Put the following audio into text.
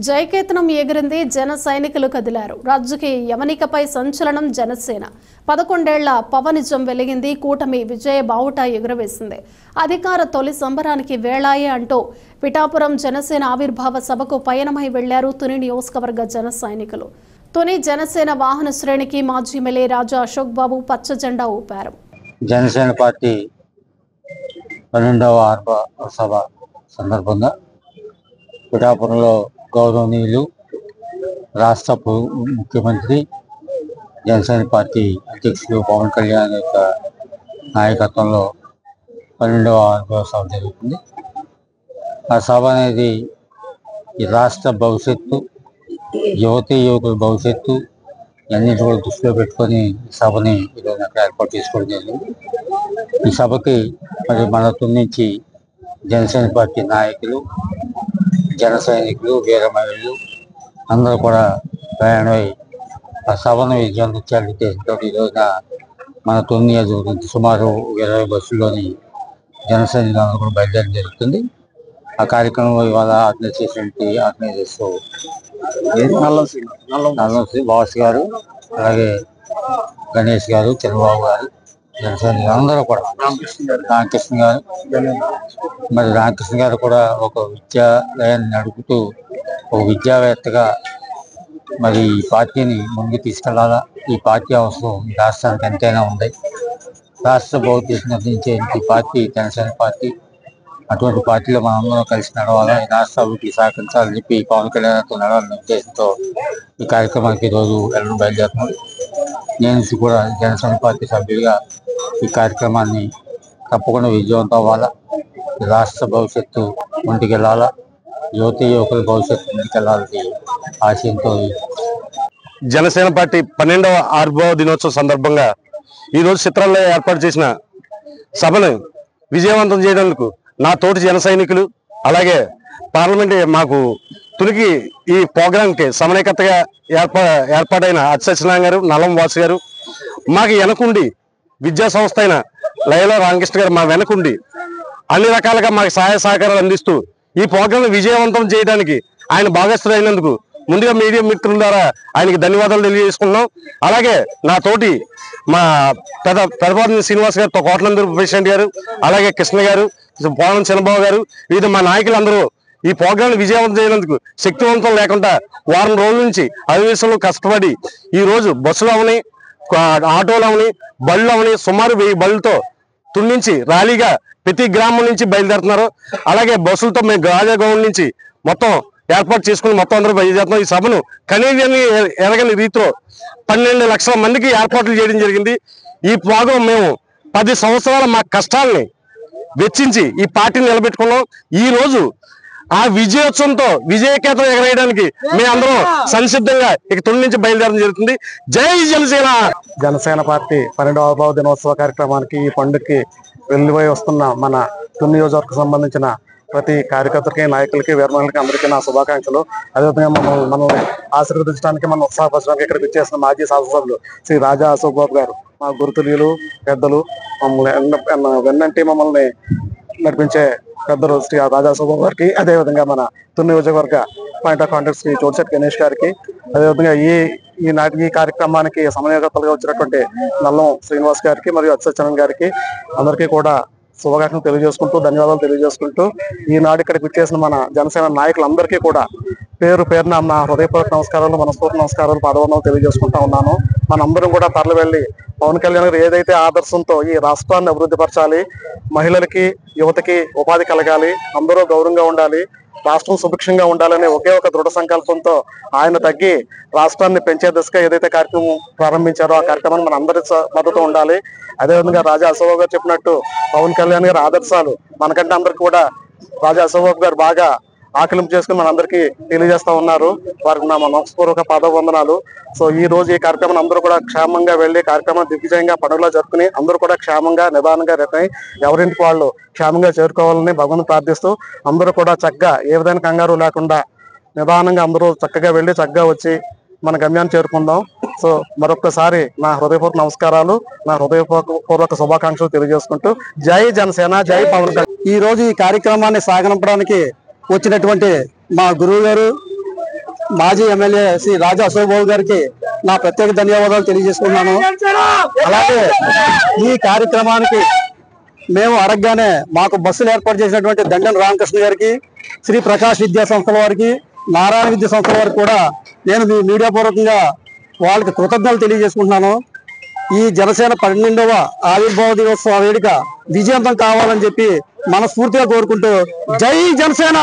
జయకేతనం ఎగిరింది. జన సైనికులు కదిలారు. రాజకీయ యవనికపై సంచలనం జనసేన. 11 ఏళ్ల పవనిజం వెలిగింది. కూటమి విజయ బావుట ఎగురవేసింది. అధికార తొలి సంబరానికి వేళాయే అంటూ పిఠాపురం జనసేన ఆవిర్భావ సభకు పయనమై వెళ్లారు తుని నియోజకవర్గ జన సైనికులు. తుని జనసేన వాహన శ్రేణికి మాజీ ఎమ్మెల్యే రాజా అశోక్ బాబు పచ్చ జెండా ఊపారు. జనసేన పార్టీ 12వ ఆవిర్భావ సభ సందర్భంగా పిఠాపురంలో గౌరవనీయులు రాష్ట్ర ముఖ్యమంత్రి జనసేన పార్టీ అధ్యక్షులు పవన్ కళ్యాణ్ యొక్క నాయకత్వంలో 12వ ఆవిర్భావ సభ జరుగుతుంది. ఆ సభ అనేది ఈ రాష్ట్ర భవిష్యత్తు, యువకుల భవిష్యత్తు అన్నింటి కూడా దృష్టిలో పెట్టుకొని ఈ సభని ఈరోజు అక్కడ ఏర్పాటు చేసుకోవడం జరిగింది. ఈ సభకి మరి మన నుంచి జనసేన పార్టీ నాయకులు, జన సైనికులు, వీర మహిళలు అందరూ కూడా ప్రయాణమై ఆ సభను విజయవంతం ఉద్దేశంతో ఈ రోజున మన తొమ్మిది నియోజకవర్గం సుమారు 20 బస్సుల్లోని జన సైనికులు అందరూ కూడా బయలుదేరడం జరుగుతుంది. ఆ కార్యక్రమంలో ఇవాళ ఆర్గనైజర్స్ బాస్ గారు, అలాగే గణేష్ గారు, చంద్రబాబు గారు, జనసేన అందరూ కూడా, రామకృష్ణ గారు, మరి రామకృష్ణ గారు కూడా ఒక విద్యాలయాన్ని నడుపుతూ ఒక విద్యావేత్తగా మరి ఈ పార్టీని ముందుకు తీసుకెళ్లాలా, ఈ పార్టీ అవసరం ఈ రాష్ట్రానికి ఎంతైనా ఉంది. రాష్ట్ర భవిష్యత్తు నిర్ణయించే ఈ పార్టీ జనసేన పార్టీ. అటువంటి పార్టీలో మనందరం కలిసి నడవాలా, ఈ రాష్ట్ర అభివృద్ధికి సహకరించాలని చెప్పి పవన్ కళ్యాణ్తో నడవాలనే ఉద్దేశంతో ఈ కార్యక్రమానికి ఈరోజు వెళ్ళడం బయలుదేరుతున్నాం. నేను కూడా జనసేన పార్టీ సభ్యుడిగా ఈ కార్యక్రమాన్ని తప్పకుండా విజయవంతం అవ్వాలా, రాష్ట్ర భవిష్యత్తు ముందుకెళ్లాలా, యువకుల భవిష్యత్తు ముందుకెళ్లాలని ఆశయంతో జనసేన పార్టీ 12వ ఆవిర్భావ దినోత్సవం సందర్భంగా ఈరోజు చిత్రాల్లో ఏర్పాటు చేసిన సభను విజయవంతం చేయడానికి నా తోటి జన సైనికులు, అలాగే పార్లమెంట్ మాకు తునికి ఈ ప్రోగ్రాంకి సమన్వయకర్తగా ఏర్పాటైన సత్యనారాయణ గారు, నల్లం వాసు గారు, మాకు వెనకుండి విద్యా సంస్థ అయిన లయలో రామకృష్ణ గారు మా వెనకుండి అన్ని రకాలుగా మాకు సహాయ సహకారాలు అందిస్తూ ఈ ప్రోగ్రాం విజయవంతం చేయడానికి ఆయన భాగస్థులైనందుకు ముందుగా మీడియా మిత్రుల ద్వారా ఆయనకి ధన్యవాదాలు తెలియజేసుకున్నాం. అలాగే నా తోటి మా పెదపాటి శ్రీనివాస్ గారు, కోట్లందరూ ప్రెసిడెంట్ గారు, అలాగే కృష్ణ గారు, పోలం చంద్రబాబు గారు, వివిధ మా నాయకులందరూ ఈ ప్రోగ్రాం విజయవంతం చేయనందుకు శక్తివంతం లేకుండా వారం రోజుల నుంచి అవివేశంలో కష్టపడి ఈ రోజు బస్సులు అవని, ఆటోలు అవని, బళ్ళు అవని సుమారు 1000 బళ్ళతో తున్నించి ర్యాలీగా ప్రతి గ్రామం నుంచి బయలుదేరుతున్నారు. అలాగే బస్సులతో మేము రాజాగౌడ్ నుంచి మొత్తం ఏర్పాటు చేసుకుని మొత్తం అందరూ బయలుదేరుతున్నాం. ఈ సభను కనీవిని ఎరగని రీతిలో 12 లక్షల మందికి ఏర్పాట్లు చేయడం జరిగింది. ఈ ప్రోగ్రాం మేము 10 సంవత్సరాల మా కష్టాలని వెచ్చించి ఈ పార్టీని నిలబెట్టుకున్నాం. ఈ రోజు ఆ విజయోత్సవంతో విజయకేతం ఎగరేయడానికి మేమందరం సంసిద్ధంగా ఇక తొలి నుంచి బయలుదేరడం జరుగుతుంది. జై జనసేన. జనసేన పార్టీ 12వ ఆవిర్భావ దినోత్సవ కార్యక్రమానికి ఈ పండుగకి వెళ్లిపోయి వస్తున్న మన తుని నియోజకవర్గం సంబంధించిన ప్రతి కార్యకర్తకి, నాయకులకి, వీరమహిళకి అందరికీ నా శుభాకాంక్షలు. అదేవిధంగా మనల్ని ఆశీర్వదించడానికి, మనం ఉత్సాహపరచడానికి ఇక్కడికి వచ్చేసిన మాజీ శాసనసభ్యులు శ్రీ రాజా అశోక్ బాబు గారు, మా గురుతుల్యులు, పెద్దలు, మమ్మల్ని వెన్నంటి మమ్మల్ని నడిపించే పెద్దలు శ్రీ రాజా అశోక్ బాబు గారికి, అదేవిధంగా మన తుని నియోజకవర్గ point of contact Shri Chotisetti Ganesh గారికి, అదేవిధంగా ఈ కార్యక్రమానికి సమన్వయకర్తలుగా వచ్చినటువంటి నల్లం శ్రీనివాస్ గారికి మరియు సత్యనారాయణ గారికి అందరికీ కూడా శుభాకాంక్షలు తెలియజేసుకుంటూ, ధన్యవాదాలు తెలియజేసుకుంటూ, ఈనాడు ఇక్కడికి వచ్చేసిన మన జనసేన నాయకులందరికీ కూడా పేరు పేరున నా హృదయపూర్వక నమస్కారాలు, మనస్ఫూర్తి నమస్కారాలు, పాదవందనాలు తెలియజేసుకుంటా ఉన్నాను. మనందరం కూడా తరలి వెళ్ళి పవన్ కళ్యాణ్ గారు ఏదైతే ఆదర్శంతో ఈ రాష్ట్రాన్ని అభివృద్ధి పరచాలి, మహిళలకి, యువతకి ఉపాధి కలగాలి, అందరూ గౌరవంగా ఉండాలి, రాష్ట్రం సుభిక్షంగా ఉండాలని ఒకే ఒక దృఢ సంకల్పంతో ఆయన తగ్గి రాష్ట్రాన్ని పెంచే దిశగా ఏదైతే కార్యక్రమం ప్రారంభించారో ఆ కార్యక్రమాన్ని మన అందరి మద్దతు ఉండాలి. అదేవిధంగా రాజా అశోక్ గారు చెప్పినట్టు పవన్ కళ్యాణ్ గారి ఆదర్శాలు మనకంటే అందరికి కూడా రాజా అశోక్ గారు బాగా ఆకలింపు చేసుకుని మనందరికీ తెలియజేస్తా ఉన్నారు. వారికి నా మనస్పూర్వక పాదవందనాలు. సో ఈ రోజు ఈ కార్యక్రమాన్ని అందరూ కూడా క్షేమంగా వెళ్లి కార్యక్రమం దిగ్విజయంగా పండుగలో జరుపుకుని అందరూ కూడా క్షేమంగా, నిదానంగా రిటర్న్ ఎవరింటికి వాళ్ళు క్షేమంగా చేరుకోవాలని భగవంతుని ప్రార్థిస్తూ అందరూ కూడా చక్కగా ఏ విధమైన కంగారు లేకుండా నిదానంగా అందరూ చక్కగా వెళ్ళి చక్కగా వచ్చి మన గమ్యాన్ని చేరుకుందాం. సో మరొకసారి నా హృదయపూర్వక నమస్కారాలు, నా హృదయపూర్వక శుభాకాంక్షలు తెలియజేసుకుంటూ జై జనసేన, జై పవన్ కళ్యాణ్. ఈ రోజు ఈ కార్యక్రమాన్ని సాగనంపడానికి వచ్చినటువంటి మా గురువు గారు మాజీ ఎమ్మెల్యే శ్రీ రాజా అశోక్ బాబు గారికి నా ప్రత్యేక ధన్యవాదాలు తెలియజేసుకున్నాను. అలాగే ఈ కార్యక్రమానికి మేము అడగగానే మాకు బస్సులు ఏర్పాటు చేసినటువంటి దండన రామకృష్ణ గారికి, శ్రీ ప్రకాష్ విద్యా సంస్థల వారికి, నారాయణ విద్యా సంస్థల వారికి కూడా నేను మీ మీడియా పూర్వకంగా వాళ్ళకి కృతజ్ఞతలు తెలియజేసుకుంటున్నాను. ఈ జనసేన 12వ ఆవిర్భావ దినోత్సవ వేడుక విజయవంతం కావాలని చెప్పి మనస్ఫూర్తిగా కోరుకుంటూ జై జనసేన.